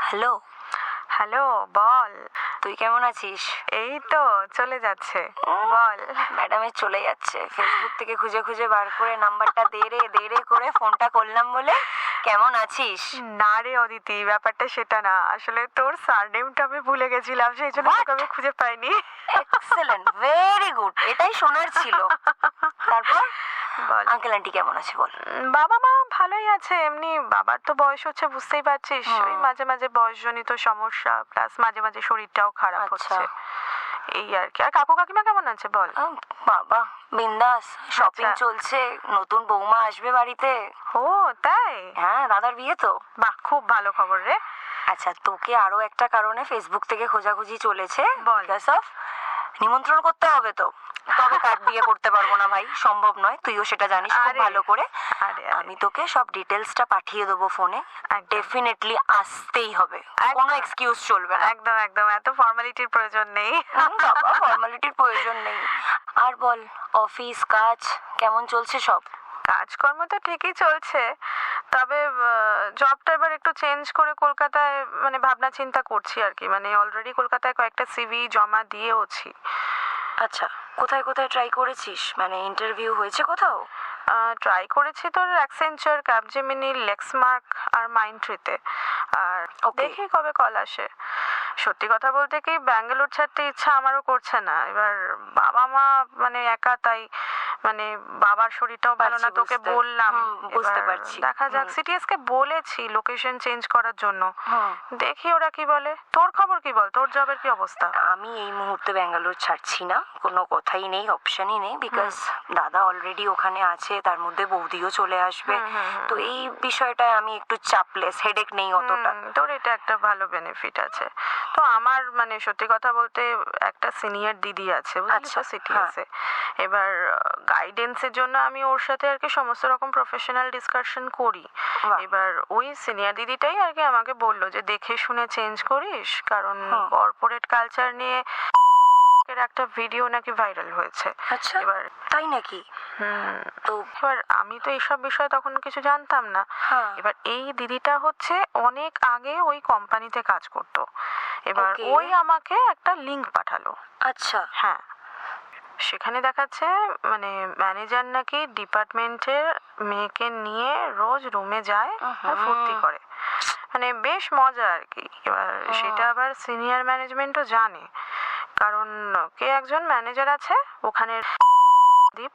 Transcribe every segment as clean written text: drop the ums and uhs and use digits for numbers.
Hello. Hello, বল। তুই কেমন আছিস? এই তো চলে যাচ্ছে, বল। ম্যাডামের চলে যাচ্ছে, ফেসবুক থেকে খুঁজে খুঁজে বার করে নাম্বারটা দে করে ফোনটা করলাম বলে। কেমন আছিস? না রে অদিতি, ব্যাপারটা সেটা না, আসলে তোর সারনেমটা আমি ভুলে গেছিলাম, সেই জন্য তোকে আমি খুঁজে পাইনি। এক্সেলেন্ট, ভেরি গুড, এটাই শোনার ছিল। তারপর বল। আঙ্কেল আন্টি কেমন আছে বল? বাবা মা ভালোই আছে, এমনি বাবার তো বয়স হচ্ছে, বুঝতেই পারছিস, ওই মাঝে মাঝে বয়সজনিত সমস্যা, প্লাস মাঝে মাঝে শরীরটাও খারাপ হচ্ছে, এই আর কি। আর কাকু কাকিমা কেমন আছে বল? বাবা বিন্দাস, শপিং চলছে, নতুন বৌমা আসবে বাড়িতে। ও তাই? হ্যাঁ, দাদার বিয়ে তো। বাহ, খুব ভালো খবর রে। আচ্ছা, তোকে আরো একটা কারণে ফেসবুক থেকে খোঁজাখুঁজি চলেছে। বল। বিকজ অফ নিমন্ত্রণ করতে হবে তো। তবে কার্ড দিয়ে করতে পারবো না ভাই, সম্ভব নয়, তুইও সেটা জানিস খুব ভালো করে। আমি তোকে সব ডিটেলসটা পাঠিয়ে দেবো ফোনে, ডেফিনেটলি আসতেই হবে, কোনো এক্সকিউজ চলবে না। একদম একদম, এত ফর্মালিটির প্রয়োজন নেই। বাবা, ফর্মালিটির প্রয়োজন নেই। আর বল, অফিস কাজ কেমন চলছে সব? কাজকর্ম তো ঠিকই চলছে, তবে জবটা এবার একটু চেঞ্জ করে কলকাতায় মানে ভাবনা চিন্তা করছি আর কি। মানে অলরেডি কলকাতায় কয়েকটা সিভি জমা দিয়েওছি। আচ্ছা, কোথায় কোথায় ট্রাই করেছিস? মানে ইন্টারভিউ হয়েছে কোথাও? ট্রাই করেছি তোর অ্যাক্সেঞ্চার, ক্যাপজেমিনি, লেক্সমার্ক আর মাইন্ডট্রিতে। আর দেখি কবে কল আসে। সত্যি কথা বলতে কি, ব্যাঙ্গালোর ছাড়তে ইচ্ছা আমারও করছে না। এবার বাবা মা মানে একা, তাই মানে বাবার শরীরটাও ভালো না, তোকে বললাম। বুঝতে পারছি। দেখা যাক, সিটিএস কে বলেছি লোকেশন চেঞ্জ করার জন্য, দেখি ওরা কি বলে। তোর খবর কি বল, তোর জবের কি অবস্থা? আমি এই মুহূর্তে ব্যাঙ্গালোর ছাড়ছি না, কোনো কথাই নেই, অপশনই নেই। বিকজ দাদা অলরেডি ওখানে আছে, তার মধ্যে বৌদিও চলে আসবে। তো এই বিষয়টায় আমি একটু চাপলেস, হেডেক নেই অতটা। তোর এটা একটা ভালো বেনিফিট আছে। তো আমার মানে সত্যি কথা বলতে একটা সিনিয়র দিদি আছে, বুঝলি তো, সিটিএসে। এবার গাইডেন্সের জন্য আমি ওর সাথে আর কি সমস্ত রকম প্রফেশনাল ডিসকাশন করি। এবার ওই সিনিয়র দিদিটাই আর কি আমাকে বললো যে দেখে শুনে চেঞ্জ করিস, কারণ কর্পোরেট কালচার নিয়ে এর একটা ভিডিও নাকি ভাইরাল হয়েছে। আচ্ছা, এবার তাই নাকি? তো এবার আমি তো এইসব বিষয়ে তখন কিছু জানতাম না। এবার এই দিদিটা হচ্ছে অনেক আগে ওই কোম্পানিতে কাজ করতো। এবার ওই আমাকে একটা লিংক পাঠালো। আচ্ছা। হ্যাঁ, সেখানে দেখাচ্ছে মানে ম্যানেজার নাকি ডিপার্টমেন্টের মেয়েকে নিয়ে রোজ রুমে যায় আর ফুর্তি করে, মানে বেশ মজা আর কি। এবার সেটা আবার সিনিয়র ম্যানেজমেন্টও জানে, কারণ কে একজন ম্যানেজার আছে ওখানে, দীপ।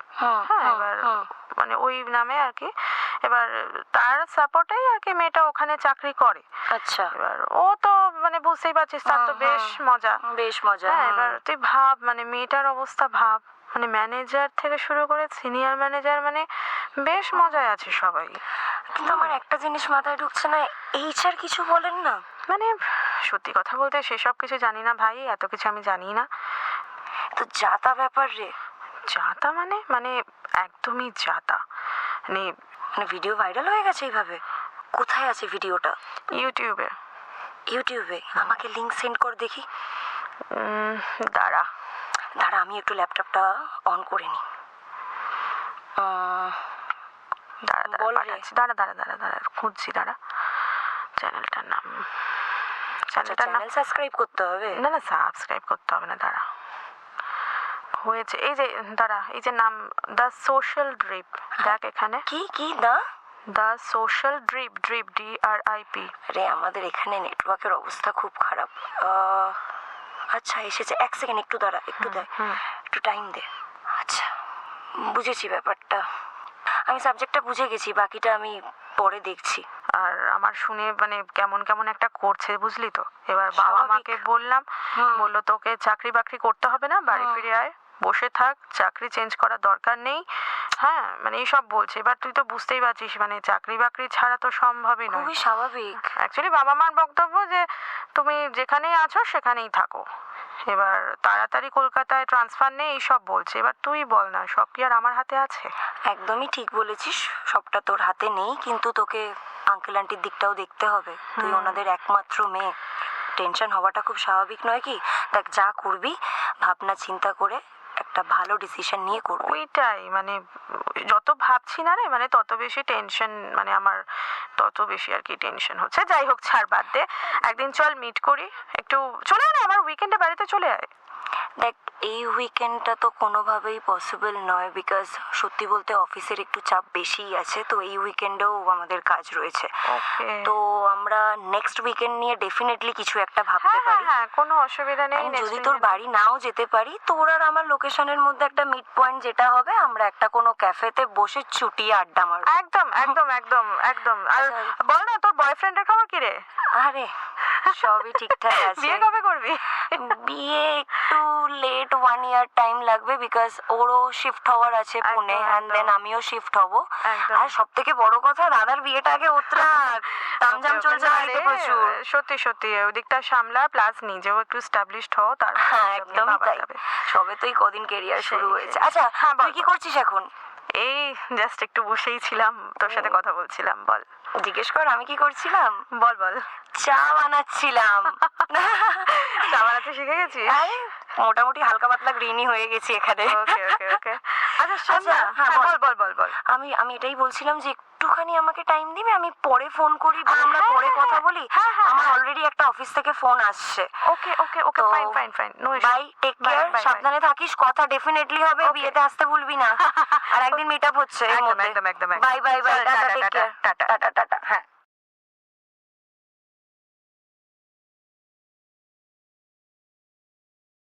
হ্যাঁ, এবার মানে ওই নামে আর কি। এবার তার সাপোর্টেই আর কি মেয়েটা ওখানে চাকরি করে। আচ্ছা, এবার ও তো মানে বুঝতেই পারছিস, তার তো বেশ মজা। হ্যাঁ, এবার তুই ভাব, মানে মেয়েটার অবস্থা ভাব, মানে ম্যানেজার থেকে শুরু করে সিনিয়র ম্যানেজার, মানে বেশ মজায় আছে সবাই। কিন্তু আমার একটা জিনিস মাথায় ঢুকছে না, এইচআর কিছু বলেন না? মানে সত্যি কথা বলতে সেসব কিছু জানি না ভাই, এত কিছু আমি জানি না। তো যাতা ব্যাপার রে। যাতা মানে মানে একদমই যাতা, মানে ভিডিও ভাইরাল হয়ে গেছে এইভাবে? কোথায় আছে ভিডিওটা? ইউটিউবে। ইউটিউবে? আমাকে লিংক সেন্ড কর দেখি। দাঁড়া আমি একটু ল্যাপটপটা অন করে নি। দাঁড়া খুঁজছি, দাঁড়া। চ্যানেলটার নাম সাবস্ক্রাইব করতে হবে? না, সাবস্ক্রাইব করতে হবে না, দাঁড়া। হয়েছে, এই যে দাঁড়া, এই যে নাম, দ্য সোশ্যাল ড্রিপ। দেখ এখানে কি দ্য সোশ্যাল ড্রিপ, DRIP। রে, আমাদের এখানে নেটওয়ার্কের অবস্থা খুব খারাপ। আচ্ছা, এসেছে, এক সেকেন্ড, একটু দাঁড়া, একটু টাইম দে। আচ্ছা, বুঝেছি ব্যাপারটা, আমি সাবজেক্টটা বুঝে গেছি, বাকিটা আমি পরে দেখছি। আর আমার শুনে মানে কেমন কেমন একটা করছে, বুঝলি তো। এবার বাবা মাকে বললাম, বললো তোকে চাকরি বাকরি করতে হবে না, বাড়ি ফিরে আয়, বসে থাক, চাকরি চেঞ্জ করার দরকার নেই। হ্যাঁ, মানে এইসব বলছে। এবার তুই তো বুঝতেই পারছিস, মানে চাকরি বাকরি ছাড়া তো সম্ভবই নয়। খুবই স্বাভাবিক। অ্যাকচুয়ালি বাবা মার বক্তব্য যে তুমি যেখানেই আছো সেখানেই থাকো, এবার তাড়াতাড়ি কলকাতায় ট্রান্সফার নেই, এইসব বলছে। এবার তুই বল না, সব কি আর আমার হাতে আছে? একদমই ঠিক বলেছিস, সবটা তোর হাতে নেই, কিন্তু তোকে আঙ্কেল আন্টির দিকটাও দেখতে হবে। তুই ওনাদের একমাত্র মেয়ে, টেনশন হওয়াটা খুব স্বাভাবিক নয় কি? দেখ, যা করবি ভাবনা চিন্তা করে একটা ভালো ডিসিশন নিয়ে করবো। ওইটাই মানে যত ভাবছি না রে মানে তত বেশি টেনশন, মানে আমার তত বেশি আর কি টেনশন হচ্ছে। যাই হোক ছাড়, বাদ দে, একদিন চল মিট করি, একটু চলে আয় না আমার উইকেন্ডে বাড়িতে চলে আয়। দেখ এই উইকেন্ডটা তো কোনোভাবেই পসিবল নয়, বিকজ সত্যি বলতে অফিসের একটু চাপ বেশিই আছে, তো এই উইকেন্ডেও আমাদের কাজ রয়েছে। ওকে, তো আমরা নেক্সট উইকেন্ড নিয়ে ডেফিনেটলি কিছু একটা ভাবতে হ্যাঁ হ্যাঁ পারি। হ্যাঁ, কোনো অসুবিধা নেই। And যদি তোর বাড়ি নাও যেতে পারি, তোর আর আমার লোকেশনের মধ্যে একটা মিড পয়েন্ট যেটা হবে, আমরা একটা কোনো ক্যাফেতে বসে চুটিয়ে আড্ডা মারবো। একদম একদম একদম একদম। আর বল না তোর বয়ফ্রেন্ডের খবর কি রে? আরে সবই ঠিকঠাক আছে। বিয়ে কবে করবি? বিয়ে একটু লেট, 1 year টাইম লাগবে, বিকজ ওরও শিফট হওয়ার আছে পুনে, অ্যান্ড দেন আমিও শিফট হব। আর সব থেকে বড় কথা, দাদার বিয়েটা আগে ওত্রাক, তামজাম চলছে বাড়িতে প্রচুর। সত্যি সত্যি ওদিকটা সামলা, প্লাস নিজেও একটু এস্টাবলিশড হও, তারপর হ্যাঁ একদমই তাই, সবে তো এই কদিন কেরিয়ার শুরু হয়েছে। আচ্ছা তুই কি করছিস এখন? এই জাস্ট একটু বসেই ছিলাম, তোর সাথে কথা বলছিলাম। বল, জিজ্ঞেস কর আমি কি করছিলাম। বল বল। চা বানাচ্ছিলাম। চা বানাতে শিখে গেছিস? আরে মোটামুটি হালকা পাতলা গ্রিনই হয়ে গেছি এখানে। ওকে ওকে ওকে। আচ্ছা শোন না, হ্যাঁ, বল বল বল বল। আমি এটাই বলছিলাম যে একটুখানি আমাকে টাইম দিবি, আমি পরে ফোন করি বা আমরা পরে কথা বলি। আমার অলরেডি একটা অফিস থেকে ফোন আসছে। Okay okay okay, fine fine fine, no issue. Bye, take care, সাবধানে থাকিস, কথা ডেফিনেটলি হবে, বিয়েতে আসতে ভুলবি না। আর একদিন মিট আপ হচ্ছে এর মধ্যে। একদম একদম। Bye bye bye, tata, take care, tata tata. হ্যাঁ।